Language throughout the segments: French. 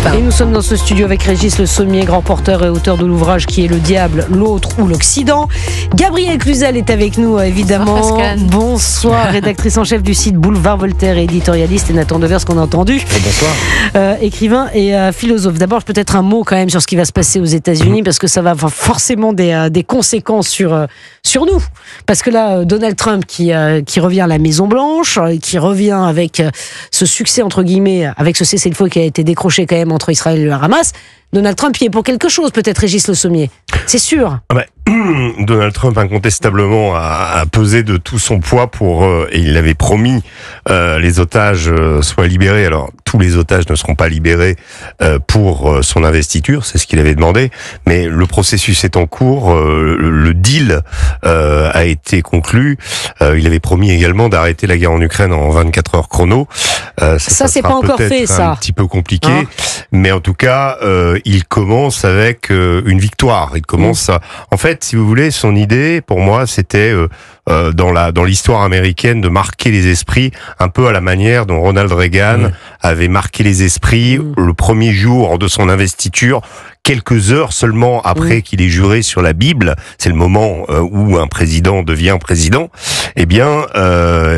Et nous sommes dans ce studio avec Régis Le Sommier, grand porteur et auteur de l'ouvrage qui est Le Diable, l'autre ou l'Occident. Gabrielle Cluzel est avec nous, évidemment. Bonsoir, rédactrice en chef du site Boulevard Voltaire et éditorialiste. Et Nathan Devers, qu'on a entendu. Bonsoir. Écrivain et philosophe. D'abord, peut-être un mot quand même sur ce qui va se passer aux États-Unis, parce que ça va avoir forcément des conséquences sur nous. Parce que là, Donald Trump qui revient à la Maison-Blanche, qui revient avec ce succès, entre guillemets, avec ce cessez-le-feu qui a été décroché quand même entre Israël et le Hamas. Donald Trump y est pour quelque chose, peut-être, Régis Le Sommier. C'est sûr. Donald Trump, incontestablement, a pesé de tout son poids et il avait promis les otages soient libérés. Alors, tous les otages ne seront pas libérés pour son investiture, c'est ce qu'il avait demandé, mais le processus est en cours, le deal a été conclu. Il avait promis également d'arrêter la guerre en Ukraine en 24 heures chrono. Ça c'est pas encore fait, ça. Un petit peu compliqué, mais en tout cas, il commence avec une victoire. Il commence en fait, si vous voulez, son idée, pour moi, c'était dans l'histoire américaine de marquer les esprits un peu à la manière dont Ronald Reagan avait marqué les esprits le premier jour de son investiture, quelques heures seulement après qu'il ait juré sur la Bible. C'est le moment où un président devient président. Eh bien,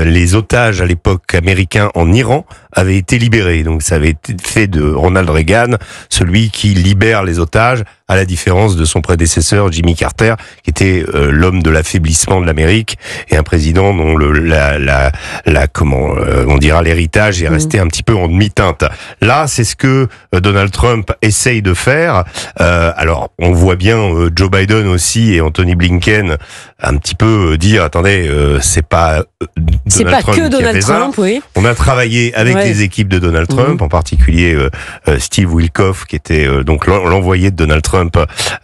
les otages à l'époque américains en Iran avaient été libérés. Donc ça avait été fait de Ronald Reagan, celui qui libère les otages, à la différence de son prédécesseur Jimmy Carter, qui était l'homme de l'affaiblissement de l'Amérique et un président dont on dira l'héritage est resté un petit peu en demi-teinte. Là, c'est ce que Donald Trump essaye de faire. Alors, on voit bien Joe Biden aussi et Anthony Blinken un petit peu dire attendez, c'est pas que Donald Trump, oui. On a travaillé avec les équipes de Donald Trump, en particulier Steve Witkoff, qui était donc l'envoyé de Donald Trump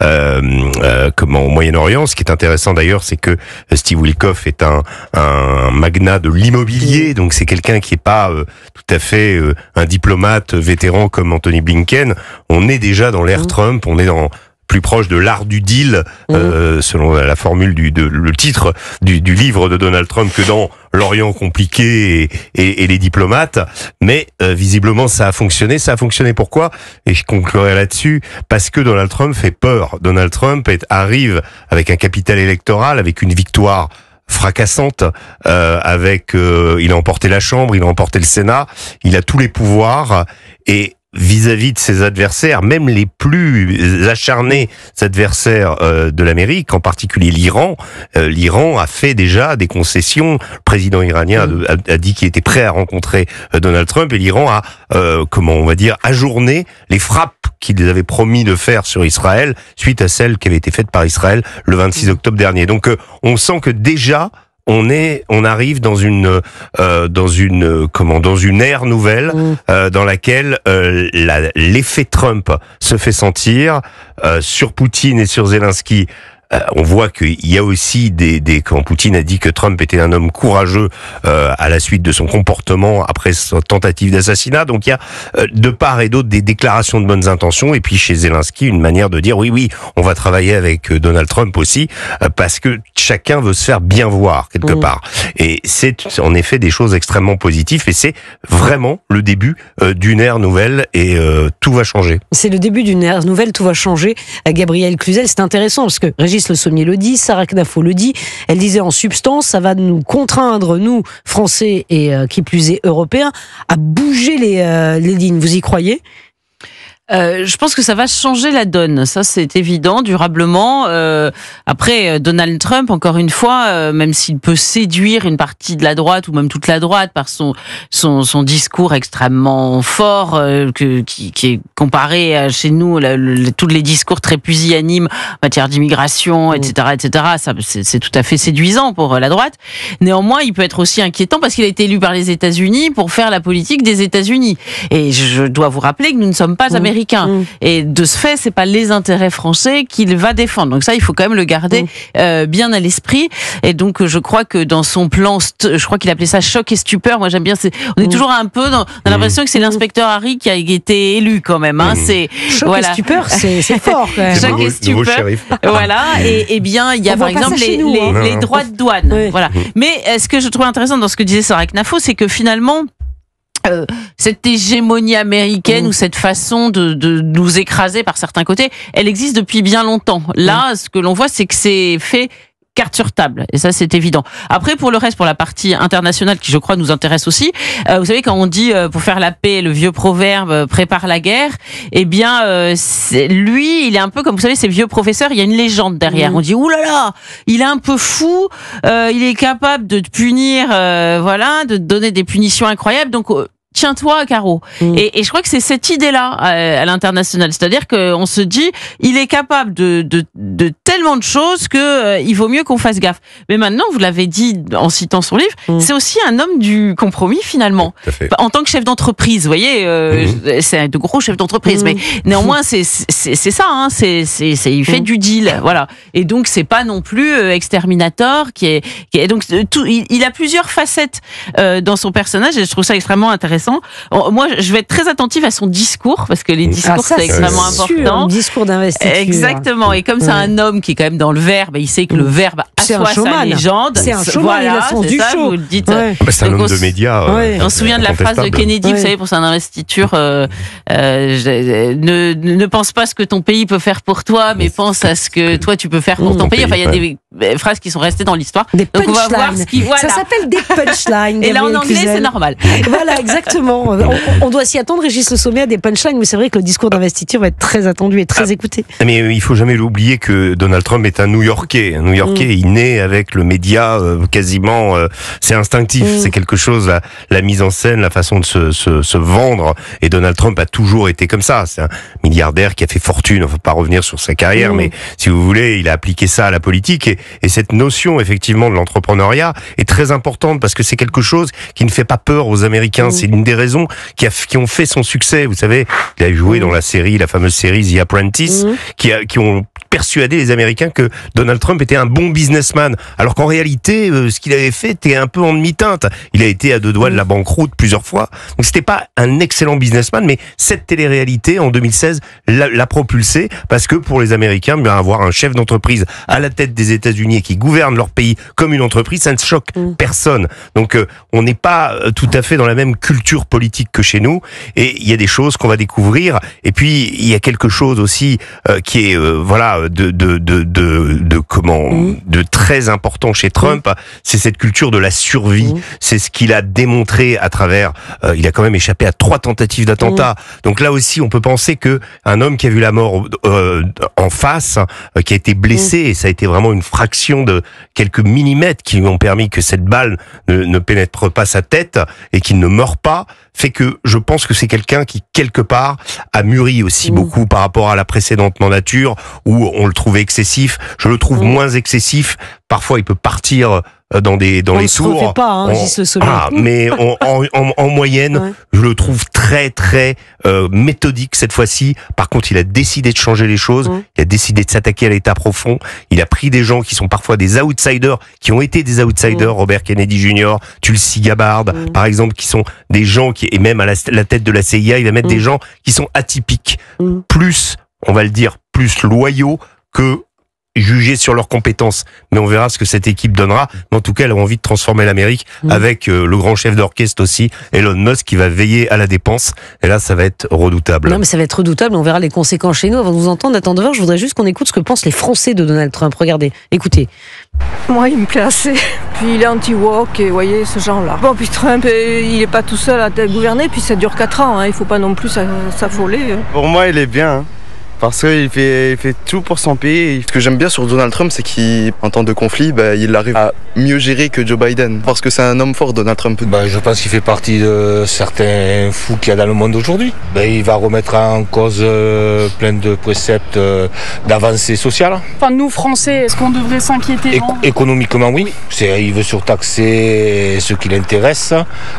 au Moyen-Orient. Ce qui est intéressant d'ailleurs, c'est que Steve Witkoff est un magnat de l'immobilier, donc c'est quelqu'un qui est pas tout à fait un diplomate vétéran comme Anthony Blinken. On est déjà dans l'ère Trump, on est plus proche de l'art du deal, selon la formule le titre du livre de Donald Trump, que dans l'Orient compliqué et les diplomates. Mais visiblement, ça a fonctionné. Ça a fonctionné pourquoi? Et je conclurai là-dessus, parce que Donald Trump fait peur. Donald Trump arrive avec un capital électoral, avec une victoire fracassante, il a emporté la Chambre, il a emporté le Sénat, il a tous les pouvoirs, et vis-à-vis de ses adversaires, même les plus acharnés adversaires de l'Amérique, en particulier l'Iran. L'Iran a fait déjà des concessions. Le président iranien a dit qu'il était prêt à rencontrer Donald Trump, et l'Iran a, ajourné les frappes qu'il avait promis de faire sur Israël suite à celles qui avaient été faites par Israël le 26 octobre dernier. Donc on sent que déjà on arrive dans une ère nouvelle dans laquelle l'effet Trump se fait sentir sur Poutine et sur Zelensky. On voit qu'il y a aussi quand Poutine a dit que Trump était un homme courageux à la suite de son comportement après sa tentative d'assassinat. Donc il y a de part et d'autre des déclarations de bonnes intentions, et puis chez Zelensky une manière de dire oui, on va travailler avec Donald Trump aussi, parce que chacun veut se faire bien voir quelque part. Et c'est en effet des choses extrêmement positives, et c'est vraiment le début d'une ère nouvelle, et tout va changer. C'est le début d'une ère nouvelle, tout va changer. Gabrielle Cluzel, c'est intéressant parce que Régis Le Sommier le dit, Sarah Knafo le dit, elle disait en substance, ça va nous contraindre, nous, Français et qui plus est Européens, à bouger les lignes. Vous y croyez ? Je pense que ça va changer la donne, ça c'est évident, durablement. Après, Donald Trump, encore une fois, même s'il peut séduire une partie de la droite ou même toute la droite par son discours extrêmement fort, qui est comparé chez nous, tous les discours très pusillanimes en matière d'immigration, etc., ça c'est tout à fait séduisant pour la droite. Néanmoins, il peut être aussi inquiétant parce qu'il a été élu par les États-Unis pour faire la politique des États-Unis. Et je dois vous rappeler que nous ne sommes pas américains. Et de ce fait, c'est pas les intérêts français qu'il va défendre. Donc ça, il faut quand même le garder bien à l'esprit. Et donc, je crois que dans son plan, je crois qu'il appelait ça choc et stupeur. Moi, j'aime bien. On est toujours un peu on a l'impression que c'est l'inspecteur Harry qui a été élu quand même. C'est choc et stupeur, c'est fort quand même. Choc et stupeur. Voilà. Et bien, il y a par exemple les droits de douane. Voilà. Mais ce que je trouve intéressant dans ce que disait Sarah Knafo, c'est que finalement, cette hégémonie américaine ou cette façon de nous écraser par certains côtés, elle existe depuis bien longtemps. Là, ce que l'on voit, c'est que c'est fait carte sur table, et ça c'est évident. Après, pour le reste, pour la partie internationale qui je crois nous intéresse aussi, vous savez, quand on dit pour faire la paix, le vieux proverbe prépare la guerre, eh bien lui, il est un peu comme, vous savez, ces vieux professeurs, il y a une légende derrière. On dit oulala, il est un peu fou, il est capable de te punir, voilà, de te donner des punitions incroyables, donc tiens-toi, Caro. Et je crois que c'est cette idée-là à l'international. C'est-à-dire qu'on se dit, il est capable de tellement de choses que il vaut mieux qu'on fasse gaffe. Mais maintenant, vous l'avez dit en citant son livre, c'est aussi un homme du compromis, finalement. En tant que chef d'entreprise, vous voyez, c'est de gros chefs d'entreprise. Mais néanmoins, c'est ça, hein, il fait du deal. Voilà. Et donc, c'est pas non plus exterminateur donc, il a plusieurs facettes dans son personnage, et je trouve ça extrêmement intéressant. Moi, je vais être très attentive à son discours, parce que les discours, c'est extrêmement important. Un discours d'investiture. Exactement. Et comme c'est un homme qui est quand même dans le verbe, il sait que le verbe assoit sa légende. C'est un showman, il a le sens du show. Vous le dites. C'est un homme de médias. On se souvient de la phrase de Kennedy, vous savez, pour son investiture, ne pense pas ce que ton pays peut faire pour toi, mais pense à ce que toi tu peux faire pour ton pays. Enfin, il y a des phrases qui sont restées dans l'histoire. Donc on va voir ce qui. Ça s'appelle des punchlines. Et là, en anglais, c'est normal. Voilà, exactement. On doit s'y attendre, Régis Le Sommet, à des punchlines, mais c'est vrai que le discours d'investiture va être très attendu et très écouté. Mais il faut jamais l'oublier que Donald Trump est un New-Yorkais. Un New-Yorkais, il naît avec le média quasiment, c'est instinctif, c'est quelque chose, la mise en scène, la façon de se vendre. Et Donald Trump a toujours été comme ça. C'est un milliardaire qui a fait fortune. On ne va pas revenir sur sa carrière, mais si vous voulez, il a appliqué ça à la politique. Et cette notion, effectivement, de l'entrepreneuriat est très importante parce que c'est quelque chose qui ne fait pas peur aux Américains. C'est une des raisons qui ont fait son succès. Vous savez, il a joué dans la fameuse série The Apprentice, qui ont persuadé les Américains que Donald Trump était un bon businessman, alors qu'en réalité, ce qu'il avait fait était un peu en demi-teinte. Il a été à deux doigts de la banqueroute plusieurs fois. Donc c'était pas un excellent businessman, mais cette télé-réalité en 2016 l'a propulsé, parce que pour les Américains, bien avoir un chef d'entreprise à la tête des États-Unis et qui gouverne leur pays comme une entreprise, ça ne choque personne. Donc on n'est pas tout à fait dans la même culture politique que chez nous, et il y a des choses qu'on va découvrir. Et puis il y a quelque chose aussi qui est de très important chez Trump, c'est cette culture de la survie. C'est ce qu'il a démontré à travers. Il a quand même échappé à 3 tentatives d'attentat. Donc là aussi, on peut penser que un homme qui a vu la mort en face, qui a été blessé, et ça a été vraiment une fraction de quelques millimètres qui lui ont permis que cette balle ne pénètre pas sa tête et qu'il ne meurt pas, fait que je pense que c'est quelqu'un qui, quelque part, a mûri aussi beaucoup par rapport à la précédente mandature où on le trouvait excessif. Je le trouve moins excessif. Parfois, il peut partir dans les tours. Se refait pas, hein, Régis Le Sommet. Mais en moyenne, je le trouve très très méthodique cette fois-ci. Par contre, il a décidé de changer les choses. Il a décidé de s'attaquer à l'état profond. Il a pris des gens qui sont parfois des outsiders, qui ont été des outsiders. Robert Kennedy Jr., Tulsi Gabbard, par exemple, qui sont des gens qui, et même à la tête de la CIA, il va mettre des gens qui sont atypiques, plus, on va le dire, plus loyaux que jugés sur leurs compétences. Mais on verra ce que cette équipe donnera. Mais en tout cas, elle a envie de transformer l'Amérique avec le grand chef d'orchestre aussi, Elon Musk, qui va veiller à la dépense. Et là, ça va être redoutable. Non, mais ça va être redoutable. On verra les conséquences chez nous. Avant de vous entendre, Nathan Dever, je voudrais juste qu'on écoute ce que pensent les Français de Donald Trump. Regardez, écoutez. Moi, il me plaît assez. Puis il est anti-woke, et vous voyez, ce genre-là. Bon, puis Trump, il est pas tout seul à gouverner, puis ça dure 4 ans. Il faut pas non plus s'affoler. Pour moi, il est bien. Parce qu'il fait tout pour son pays. Ce que j'aime bien sur Donald Trump, c'est qu'en temps de conflit, il arrive à mieux gérer que Joe Biden. Parce que c'est un homme fort, Donald Trump. Je pense qu'il fait partie de certains fous qu'il y a dans le monde aujourd'hui. Il va remettre en cause plein de préceptes d'avancées sociales. Enfin, nous, Français, est-ce qu'on devrait s'inquiéter Économiquement, oui. Il veut surtaxer ce qui l'intéresse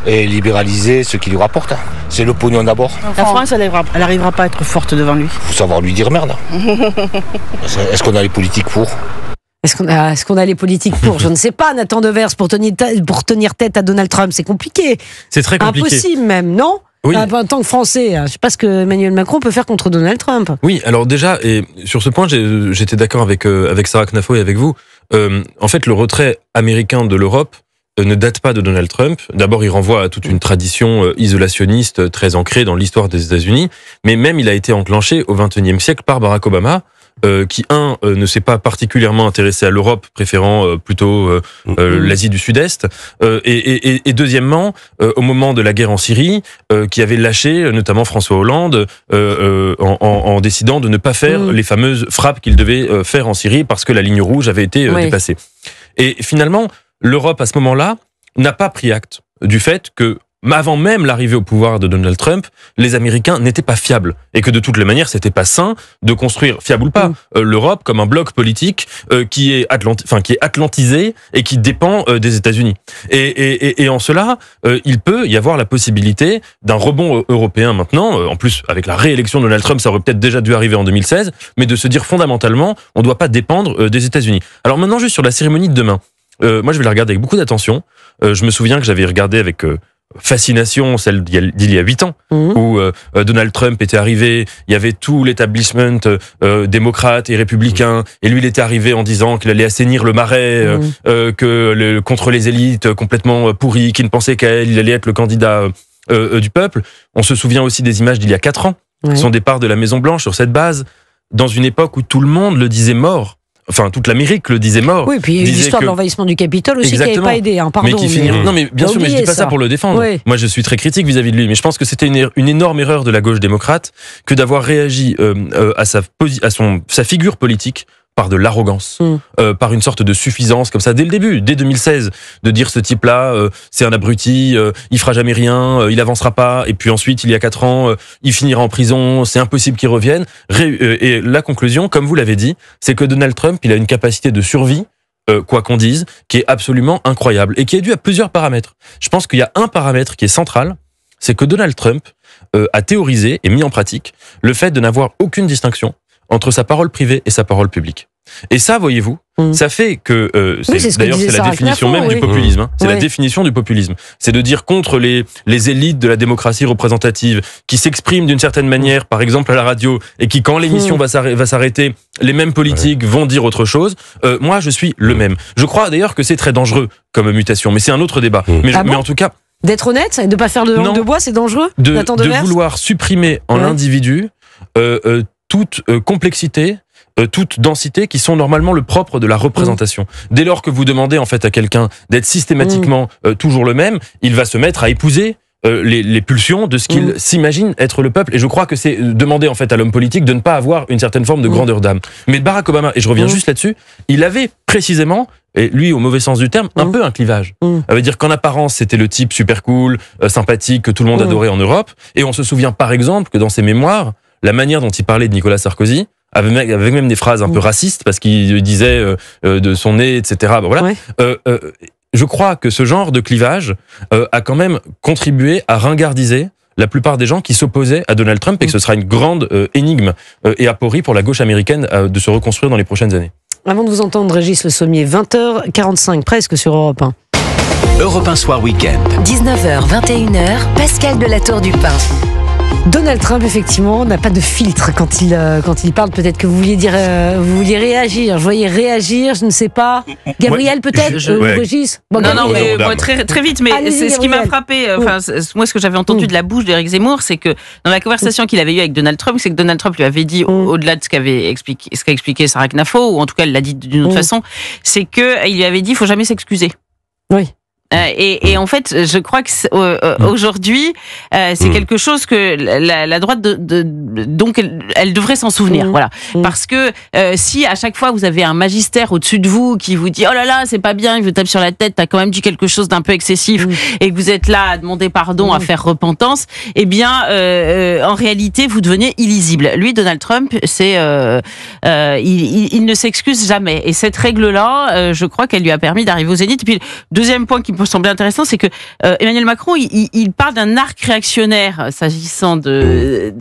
et libéraliser ce qui lui rapporte. C'est le pognon d'abord. La France, elle n'arrivera pas à être forte devant lui. Il faut savoir lui dire merde. Est-ce qu'on a les politiques pour ? Est-ce qu'on a les politiques pour ? Je ne sais pas, Nathan Devers, pour tenir tête à Donald Trump, c'est compliqué. C'est très compliqué. Impossible même, non ? Oui. En tant que Français, je ne sais pas ce que Emmanuel Macron peut faire contre Donald Trump. Oui, alors déjà, et sur ce point, j'étais d'accord avec Sarah Knafo et avec vous. En fait, le retrait américain de l'Europe ne date pas de Donald Trump. D'abord, il renvoie à toute une tradition isolationniste très ancrée dans l'histoire des États-Unis, mais même il a été enclenché au XXIe siècle par Barack Obama, qui ne s'est pas particulièrement intéressé à l'Europe, préférant plutôt l'Asie du Sud-Est, et deuxièmement, au moment de la guerre en Syrie, qui avait lâché notamment François Hollande en décidant de ne pas faire les fameuses frappes qu'il devait faire en Syrie parce que la ligne rouge avait été dépassée. Et finalement, l'Europe à ce moment-là n'a pas pris acte du fait que avant même l'arrivée au pouvoir de Donald Trump, les Américains n'étaient pas fiables et que de toutes les manières, c'était pas sain de construire, fiable ou pas, l'Europe comme un bloc politique qui est atlantisé et qui dépend des États-Unis. Et en cela, il peut y avoir la possibilité d'un rebond européen maintenant. En plus, avec la réélection de Donald Trump, ça aurait peut-être déjà dû arriver en 2016, mais de se dire fondamentalement, on ne doit pas dépendre des États-Unis. Alors maintenant, juste sur la cérémonie de demain, moi je vais la regarder avec beaucoup d'attention. Je me souviens que j'avais regardé avec fascination, celle d'il y a 8 ans, où Donald Trump était arrivé, il y avait tout l'établissement démocrate et républicain, et lui il était arrivé en disant qu'il allait assainir le marais, contre les élites complètement pourries, qui ne pensaient qu'à elle, il allait être le candidat du peuple. On se souvient aussi des images d'il y a 4 ans, son départ de la Maison Blanche sur cette base, dans une époque où tout le monde le disait mort. Enfin, toute l'Amérique le disait mort. Oui, puis il y a eu l'histoire de l'envahissement du Capitole aussi. Exactement. Qui n'avait pas aidé, hein, pardon. Mais qui finit... Non, mais bien sûr, mais je dis pas ça pour le défendre. Oui. Moi, je suis très critique vis-à-vis de lui, mais je pense que c'était une énorme erreur de la gauche démocrate que d'avoir réagi à sa figure politique par de l'arrogance, par une sorte de suffisance comme ça dès le début, dès 2016, de dire ce type-là, c'est un abruti, il fera jamais rien, il avancera pas, et puis ensuite, il y a 4 ans, il finira en prison, c'est impossible qu'il revienne. Et la conclusion, comme vous l'avez dit, c'est que Donald Trump, il a une capacité de survie, quoi qu'on dise, qui est absolument incroyable, et qui est due à plusieurs paramètres. Je pense qu'il y a un paramètre qui est central, c'est que Donald Trump a théorisé et mis en pratique le fait de n'avoir aucune distinction entre sa parole privée et sa parole publique. Et ça, voyez-vous, ça fait que d'ailleurs c'est la définition même du populisme. Hein. C'est la définition du populisme. C'est de dire contre les élites de la démocratie représentative qui s'expriment d'une certaine manière, par exemple à la radio, et qui quand l'émission va s'arrêter, les mêmes politiques vont dire autre chose. Moi, je suis le même. Je crois d'ailleurs que c'est très dangereux comme mutation, mais c'est un autre débat. Mais en tout cas, d'être honnête et de ne pas faire de langue de bois, c'est dangereux. De vouloir supprimer en l'individu toute complexité, toute densité qui sont normalement le propre de la représentation. Dès lors que vous demandez en fait à quelqu'un d'être systématiquement toujours le même, il va se mettre à épouser les pulsions de ce qu'il s'imagine être le peuple. Et je crois que c'est demander en fait à l'homme politique de ne pas avoir une certaine forme de grandeur d'âme. Mais Barack Obama, et je reviens juste là-dessus, il avait précisément, et lui au mauvais sens du terme, un peu un clivage. Ça veut dire qu'en apparence c'était le type super cool, sympathique, que tout le monde adorait en Europe. Et on se souvient par exemple que dans ses mémoires, la manière dont il parlait de Nicolas Sarkozy, avec même des phrases un peu racistes, parce qu'il disait de son nez, etc. Bon, voilà. Je crois que ce genre de clivage a quand même contribué à ringardiser la plupart des gens qui s'opposaient à Donald Trump et que ce sera une grande énigme et aporie pour la gauche américaine de se reconstruire dans les prochaines années. Avant de vous entendre, Régis Le Sommier, 20h45 presque sur Europe 1. Europe 1 Soir Week-end. 19h, 21h, Pascal Delator du Pin. Donald Trump, effectivement, n'a pas de filtre quand il parle. Peut-être que vous vouliez réagir. Je voyais réagir, je ne sais pas. Gabriel, peut-être Régis bon, non, mais moi, très vite. Mais c'est ce qui m'a frappé. Moi, ce que j'avais entendu de la bouche d'Éric Zemmour, c'est que dans la conversation qu'il avait eue avec Donald Trump, c'est que Donald Trump lui avait dit, au-delà de ce qu'a expliqué Sarah Knafo, ou en tout cas, il l'a dit d'une autre façon, c'est qu'il lui avait dit, il faut jamais s'excuser. Oui. Et en fait, je crois que aujourd'hui, c'est quelque chose que la droite donc elle devrait s'en souvenir, voilà. Parce que si à chaque fois vous avez un magistère au-dessus de vous qui vous dit oh là là c'est pas bien, il vous tape sur la tête, t'as quand même dit quelque chose d'un peu excessif, et que vous êtes là à demander pardon, à faire repentance, eh bien en réalité vous devenez illisible. Lui, Donald Trump, c'est il ne s'excuse jamais, et cette règle-là, je crois qu'elle lui a permis d'arriver au zénith. Et puis le deuxième point qui me semble intéressant, c'est que Emmanuel Macron, il parle d'un arc réactionnaire s'agissant de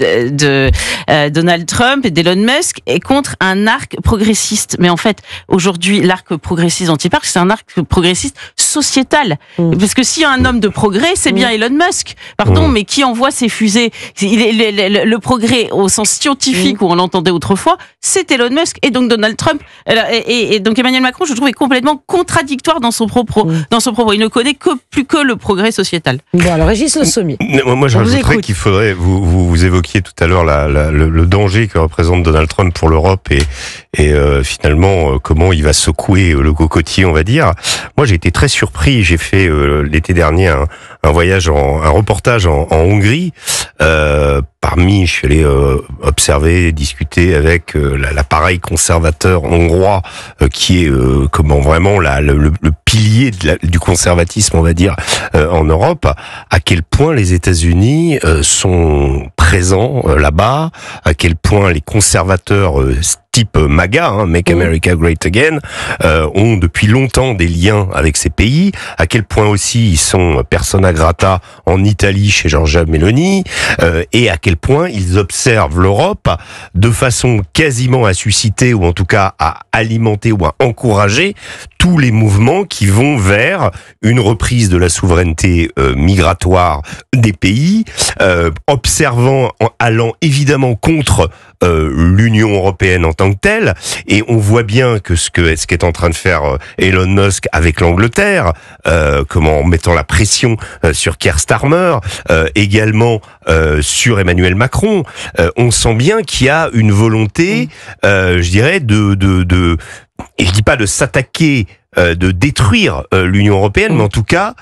Donald Trump et d'Elon Musk, et contre un arc progressiste. Mais en fait, aujourd'hui, l'arc progressiste dont il parle, c'est un arc progressiste sociétal. Parce que s'il y a un homme de progrès, c'est bien Elon Musk. Pardon, mais qui envoie ses fusées? Le progrès au sens scientifique où on l'entendait autrefois, c'est Elon Musk. Et donc Donald Trump, et donc Emmanuel Macron, je trouve, est complètement contradictoire dans son propos. Il ne ne connaît plus que le progrès sociétal. Bon, alors Régis Le Sommier. Moi, je rajouterais qu'il faudrait, vous évoquiez tout à l'heure le danger que représente Donald Trump pour l'Europe et finalement comment il va secouer le cocotier, on va dire. Moi, j'ai été très surpris. J'ai fait l'été dernier un voyage, un reportage en Hongrie. Je suis allé observer, discuter avec l'appareil conservateur hongrois qui est vraiment le pilier du conservatisme, on va dire, en Europe. À quel point les États-Unis sont présents là-bas, à quel point les conservateurs type MAGA, Make America Great Again, ont depuis longtemps des liens avec ces pays, à quel point aussi ils sont persona grata en Italie chez Giorgia Meloni, et à quel point ils observent l'Europe de façon quasiment à susciter, ou en tout cas à alimenter ou à encourager tous les mouvements qui vont vers une reprise de la souveraineté migratoire des pays, allant évidemment contre l'Union européenne en tant que telle, et on voit bien que ce qu'est en train de faire Elon Musk avec l'Angleterre, en mettant la pression sur Keir Starmer, également sur Emmanuel Macron, on sent bien qu'il y a une volonté, je dirais, et je dis pas de s'attaquer, de détruire l'Union européenne, mais en tout cas,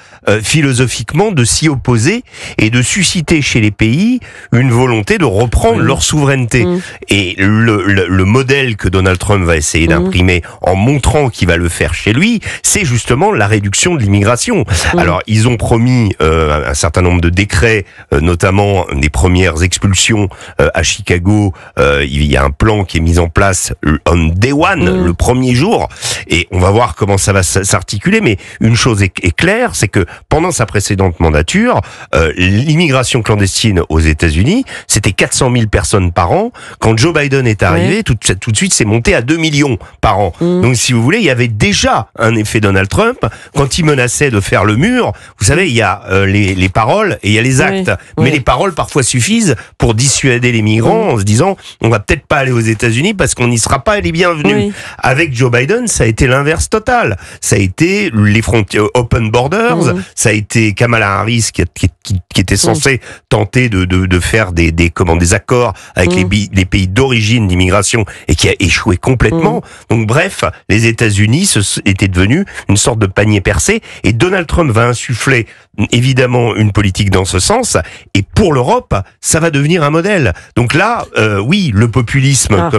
philosophiquement, de s'y opposer et de susciter chez les pays une volonté de reprendre leur souveraineté. Et le modèle que Donald Trump va essayer d'imprimer en montrant qu'il va le faire chez lui, c'est justement la réduction de l'immigration. Alors, ils ont promis un certain nombre de décrets, notamment des premières expulsions à Chicago. Il y a un plan qui est mis en place on day one, le premier jour, et on va voir comment ça va s'articuler, mais une chose est claire, c'est que pendant sa précédente mandature, l'immigration clandestine aux États-Unis, c'était 400 000 personnes par an. Quand Joe Biden est arrivé, tout de suite, c'est monté à 2 millions par an. Donc, si vous voulez, il y avait déjà un effet Donald Trump quand il menaçait de faire le mur. Vous savez, il y a les paroles et il y a les actes. Mais les paroles, parfois, suffisent pour dissuader les migrants en se disant, on va peut-être pas aller aux États-Unis parce qu'on n'y sera pas les bienvenus. Avec Joe Biden, ça a été l'inverse total. Ça a été les frontières open borders, ça a été Kamala Harris qui était censée tenter de faire des accords avec les pays d'origine d'immigration et qui a échoué complètement. Donc bref, les États-Unis étaient devenus une sorte de panier percé, et Donald Trump va insuffler évidemment une politique dans ce sens, et pour l'Europe, ça va devenir un modèle. Donc là, oui, le populisme,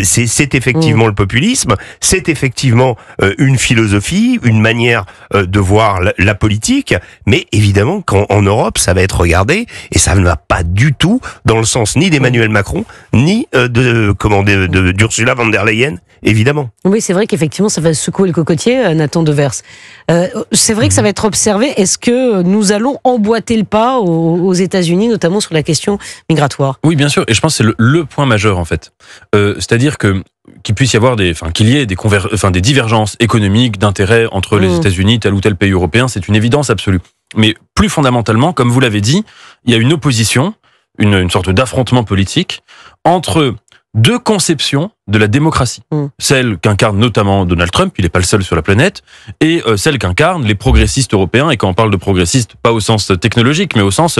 c'est effectivement le populisme, c'est effectivement une philosophie, une manière de voir la politique, mais évidemment qu'en Europe, ça va être regardé, et ça ne va pas du tout dans le sens ni d'Emmanuel Macron, ni d'Ursula von der Leyen, évidemment. Oui, c'est vrai qu'effectivement, ça va secouer le cocotier, Nathan Devers. C'est vrai que ça va être observé. Est-ce que nous allons emboîter le pas aux États-Unis, notamment sur la question migratoire? Oui, bien sûr, et je pense que c'est le point majeur, en fait. C'est-à-dire qu'il puisse y avoir qu'il y ait des divergences économiques, d'intérêts entre les États-Unis, tel ou tel pays européen, c'est une évidence absolue. Mais plus fondamentalement, comme vous l'avez dit, il y a une opposition, une sorte d'affrontement politique entre deux conceptions de la démocratie. Celle qu'incarne notamment Donald Trump, il n'est pas le seul sur la planète, et celle qu'incarnent les progressistes européens, et quand on parle de progressistes, pas au sens technologique, mais au sens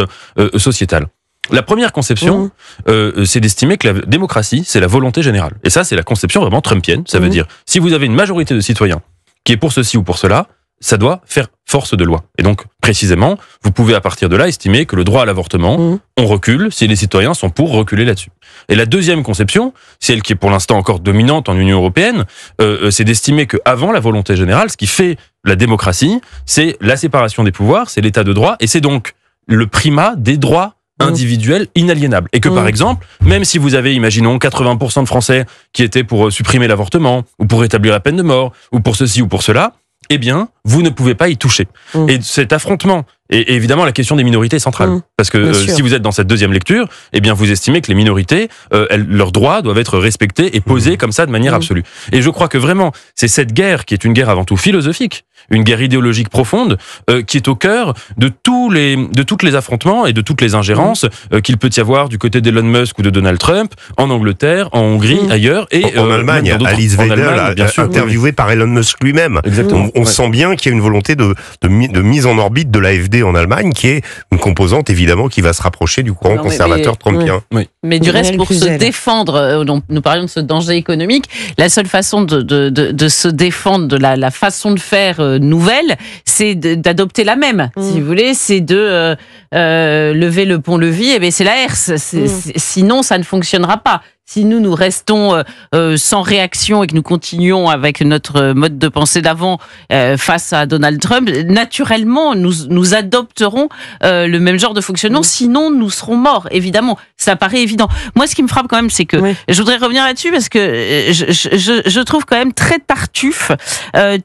sociétal. La première conception, c'est d'estimer que la démocratie, c'est la volonté générale. Et ça, c'est la conception vraiment trumpienne. Ça veut dire, si vous avez une majorité de citoyens qui est pour ceci ou pour cela, ça doit faire force de loi. Et donc, précisément, vous pouvez à partir de là estimer que le droit à l'avortement, on recule si les citoyens sont pour reculer là-dessus. Et la deuxième conception, celle qui est pour l'instant encore dominante en Union européenne, c'est d'estimer qu'avant la volonté générale, ce qui fait la démocratie, c'est la séparation des pouvoirs, c'est l'état de droit, et c'est donc le primat des droits individuels inaliénables. Et que par exemple, même si vous avez, imaginons, 80% de Français qui étaient pour supprimer l'avortement, ou pour rétablir la peine de mort, ou pour ceci ou pour cela, eh bien, vous ne pouvez pas y toucher. Et cet affrontement, et évidemment la question des minorités est centrale. Parce que si vous êtes dans cette deuxième lecture, eh bien vous estimez que les minorités, leurs droits doivent être respectés et posés comme ça de manière absolue. Et je crois que vraiment, c'est cette guerre qui est une guerre avant tout philosophique, une guerre idéologique profonde qui est au cœur de tous les affrontements et de toutes les ingérences qu'il peut y avoir du côté d'Elon Musk ou de Donald Trump en Angleterre, en Hongrie, ailleurs et en Allemagne. Alice Weidel, interviewée par Elon Musk lui-même. On sent bien qu'il y a une volonté de mise en orbite de l'AfD en Allemagne, qui est une composante évidemment qui va se rapprocher du courant conservateur trumpien. Mais du reste, pour se défendre, nous parlions de ce danger économique, la seule façon de se défendre de la façon de faire nouvelle, c'est d'adopter la même. Si vous voulez, c'est de lever le pont-levis et baisser la herse. Sinon, ça ne fonctionnera pas. Si nous restons sans réaction et que nous continuons avec notre mode de pensée d'avant face à Donald Trump, naturellement, nous adopterons le même genre de fonctionnement. Sinon, nous serons morts, évidemment. Ça paraît évident. Moi, ce qui me frappe quand même, c'est que je voudrais revenir là-dessus parce que je trouve quand même très tartuffe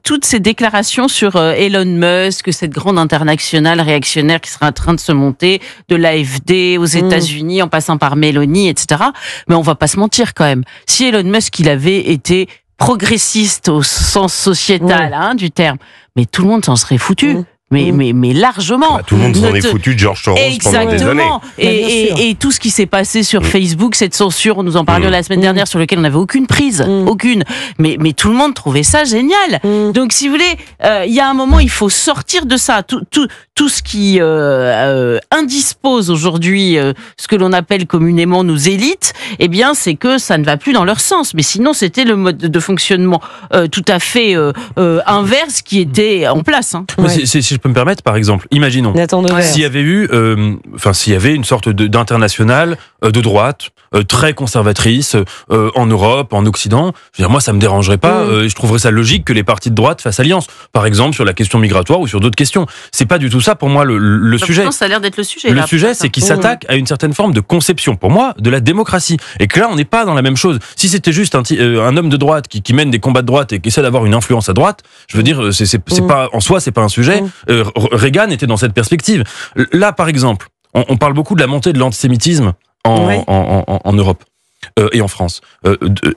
toutes ces déclarations sur Elon Musk, cette grande internationale réactionnaire qui sera en train de se monter, de l'AfD aux États-Unis, en passant par Meloni, etc. Mais on va pas se mentir quand même. Si Elon Musk, il avait été progressiste au sens sociétal du terme, mais tout le monde s'en serait foutu. Mais largement. Tout le monde s'en est foutu de George Soros pendant des années. Et tout ce qui s'est passé sur Facebook, cette censure, nous en parlions la semaine dernière, sur lequel on n'avait aucune prise, aucune. Mais tout le monde trouvait ça génial. Donc, si vous voulez, il y a un moment, il faut sortir de ça. Tout ce qui indispose aujourd'hui ce que l'on appelle communément nos élites, eh bien, c'est que ça ne va plus dans leur sens. Mais sinon, c'était le mode de fonctionnement tout à fait inverse qui était en place. Si je peux me permettre, par exemple, imaginons s'il y avait eu, s'il y avait une sorte d'internationale de droite très conservatrice en Europe, en Occident. Je veux dire, moi, ça me dérangerait pas. Je trouverais ça logique que les partis de droite fassent alliance, par exemple sur la question migratoire ou sur d'autres questions. C'est pas du tout ça pour moi le sujet. Ça a l'air d'être le sujet. Le sujet, c'est qu'il s'attaque à une certaine forme de conception, pour moi, de la démocratie. Et que là, on n'est pas dans la même chose. Si c'était juste un homme de droite qui mène des combats de droite et qui essaie d'avoir une influence à droite, je veux dire, c'est pas en soi, c'est pas un sujet. Reagan était dans cette perspective. Là, par exemple, on parle beaucoup de la montée de l'antisémitisme en Europe. Et en France.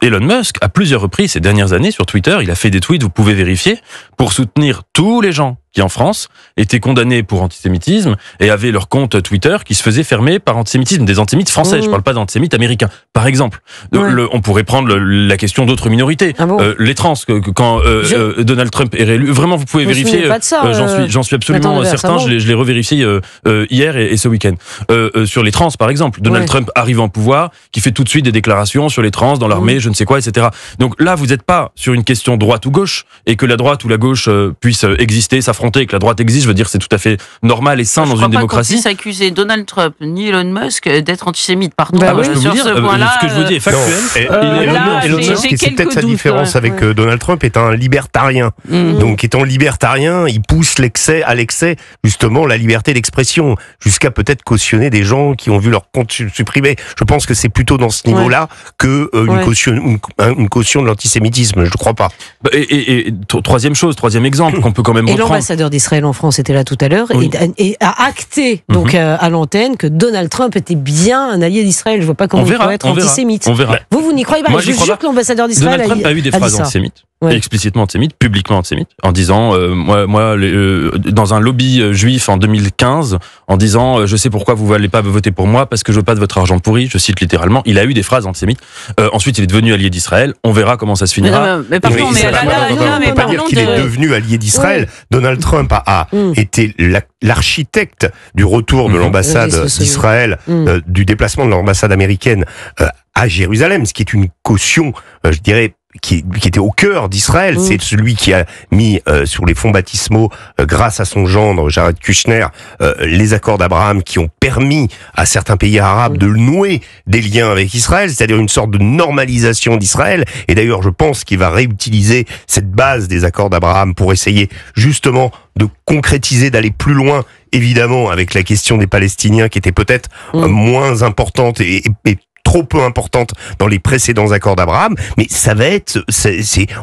Elon Musk, à plusieurs reprises ces dernières années sur Twitter, il a fait des tweets, vous pouvez vérifier, pour soutenir tous les gens qui en France étaient condamnés pour antisémitisme et avaient leur compte Twitter qui se faisait fermer par antisémitisme, des antisémites français, je parle pas d'antisémites américains, par exemple. On pourrait prendre la question d'autres minorités, les trans, quand Donald Trump est réélu, vraiment vous pouvez vérifier, j'en suis absolument certain, je l'ai revérifié hier et ce week-end. Sur les trans par exemple, Donald Trump arrive en pouvoir, qui fait tout de suite des déclarations sur les trans dans l'armée, je ne sais quoi, etc. Donc là vous n'êtes pas sur une question droite ou gauche, et que la droite ou la gauche puisse exister, s'affronter, et que la droite existe, je veux dire, c'est tout à fait normal et sain dans une démocratie. Je ne crois pas qu'on puisse accuser Donald Trump ni Elon Musk d'être antisémite. Pardon, je peux vous dire, ce que je vous dis est factuel. Elon Musk, c'est peut-être sa différence avec Donald Trump, est un libertarien. Donc, étant libertarien, il pousse à l'excès, justement, la liberté d'expression, jusqu'à peut-être cautionner des gens qui ont vu leur compte supprimé. Je pense que c'est plutôt dans ce niveau-là que une caution de l'antisémitisme. Je ne crois pas. Et troisième exemple qu'on peut quand même reprendre. L'ambassadeur d'Israël en France était là tout à l'heure et a acté donc à l'antenne que Donald Trump était bien un allié d'Israël. Je vois pas comment il pourrait être antisémite. On verra. Vous n'y croyez pas? Moi, je vous jure que l'ambassadeur d'Israël Donald Trump a eu des phrases antisémites. Explicitement antisémite, publiquement antisémite, en disant, dans un lobby juif en 2015, en disant, je sais pourquoi vous n'allez pas voter pour moi, parce que je veux pas de votre argent pourri, je cite littéralement, il a eu des phrases antisémites. Ensuite, il est devenu allié d'Israël, on verra comment ça se finira. Mais pardon, mais pas dire qu'il est devenu allié d'Israël. Donald Trump a été l'architecte du retour de l'ambassade d'Israël, du déplacement de l'ambassade américaine à Jérusalem, ce qui est une caution, je dirais, qui était au cœur d'Israël. C'est celui qui a mis sur les fonds baptismaux, grâce à son gendre Jared Kushner, les accords d'Abraham qui ont permis à certains pays arabes de nouer des liens avec Israël, c'est-à-dire une sorte de normalisation d'Israël. Et d'ailleurs, je pense qu'il va réutiliser cette base des accords d'Abraham pour essayer justement de concrétiser, d'aller plus loin, évidemment, avec la question des Palestiniens qui était peut-être moins importante et trop peu importante dans les précédents accords d'Abraham, mais ça va être,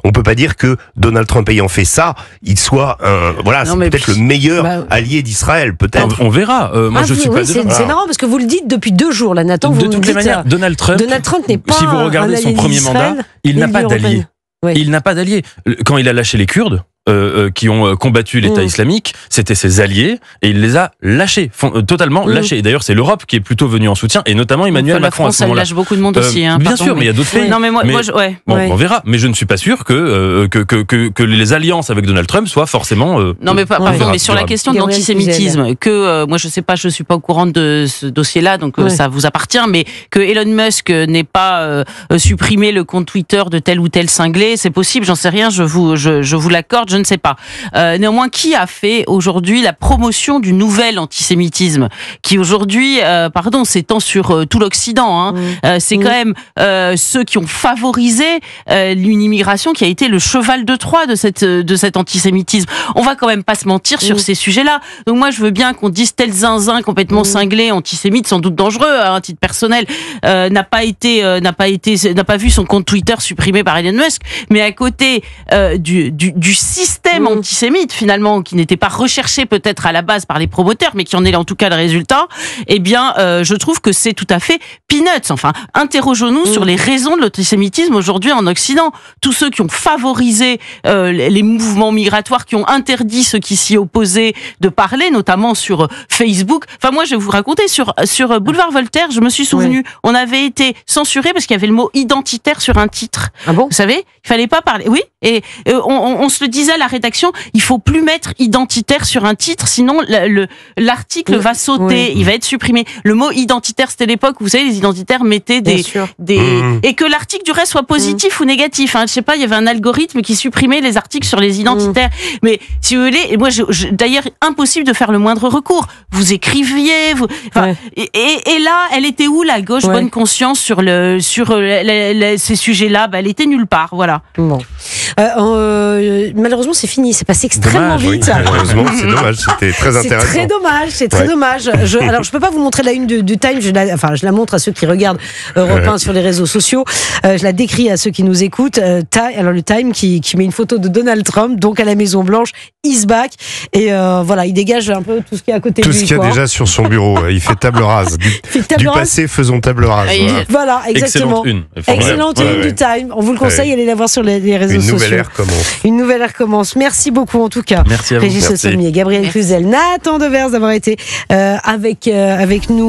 on peut pas dire que Donald Trump ayant fait ça, il soit c'est peut-être le meilleur allié d'Israël, peut-être. On verra. Moi, je suis pas. C'est marrant parce que vous le dites depuis 2 jours, là, Nathan. De toutes les manières, Donald Trump n'est pas. Si vous regardez son premier mandat, il n'a pas d'allié. Il n'a pas d'allié. Quand il a lâché les Kurdes, qui ont combattu l'État islamique, c'était ses alliés et il les a lâchés, totalement lâchés. Et d'ailleurs, c'est l'Europe qui est plutôt venue en soutien et notamment Emmanuel Macron à ce moment-là. La France, elle lâche beaucoup de monde aussi. Bien sûr, mais il y a d'autres pays. Non, mais moi, on verra. Mais je ne suis pas sûr que les alliances avec Donald Trump soient forcément. Non, mais mais sur la question de l'antisémitisme, moi je sais pas, je suis pas au courant de ce dossier-là, donc ça vous appartient, mais que Elon Musk n'ait pas supprimé le compte Twitter de tel ou tel cinglé, c'est possible, j'en sais rien, je vous l'accorde, je ne sais pas. Néanmoins, qui a fait aujourd'hui la promotion du nouvel antisémitisme, qui aujourd'hui, s'étend sur tout l'Occident, c'est quand même ceux qui ont favorisé une immigration qui a été le cheval de Troie de cet antisémitisme. On va quand même pas se mentir sur ces sujets-là. Donc moi, je veux bien qu'on dise tel zinzin complètement cinglé, antisémite, sans doute dangereux, à un titre personnel, n'a pas vu son compte Twitter supprimé par Elon Musk, mais à côté du système antisémite finalement, qui n'était pas recherché peut-être à la base par les promoteurs, mais qui en est en tout cas le résultat. Eh bien, je trouve que c'est tout à fait peanuts. Enfin, interrogeons-nous sur les raisons de l'antisémitisme aujourd'hui en Occident. Tous ceux qui ont favorisé les mouvements migratoires, qui ont interdit ceux qui s'y opposaient de parler, notamment sur Facebook. Enfin, moi, je vais vous raconter, sur Boulevard Voltaire, je me suis souvenu, on avait été censuré parce qu'il y avait le mot identitaire sur un titre. Ah bon ? Vous savez, il fallait pas parler. Oui, et on se le disait à la rédaction, il faut plus mettre identitaire sur un titre, sinon l'article va sauter, il va être supprimé. Le mot identitaire, c'était l'époque où, vous savez, les identitaires mettaient et que l'article du reste soit positif ou négatif. Je sais pas, il y avait un algorithme qui supprimait les articles sur les identitaires. Mais si vous voulez, moi, d'ailleurs, impossible de faire le moindre recours. Vous écriviez, et là, elle était où la gauche bonne conscience sur ces sujets-là? Elle était nulle part, voilà. Bon. Malheureusement, c'est fini. C'est passé extrêmement vite. Oui. Malheureusement, c'est dommage. C'était très intéressant. C'est très dommage. Alors, je peux pas vous montrer la une du Time. Je la montre à ceux qui regardent Europe 1 sur les réseaux sociaux. Je la décris à ceux qui nous écoutent. Alors, le Time qui met une photo de Donald Trump, donc à la Maison Blanche, is back. Et il dégage un peu tout ce qui est à côté de lui. Tout ce qu'il y a déjà sur son bureau. Il fait table rase. Du passé, faisons table rase. Voilà, exactement. Excellente une du Time. On vous le conseille, allez la voir sur les réseaux sociaux. Une nouvelle ère commence. Merci beaucoup en tout cas. Merci à vous. Régis Sommier, Gabriel Cluzel, Nathan Devers d'avoir été avec nous.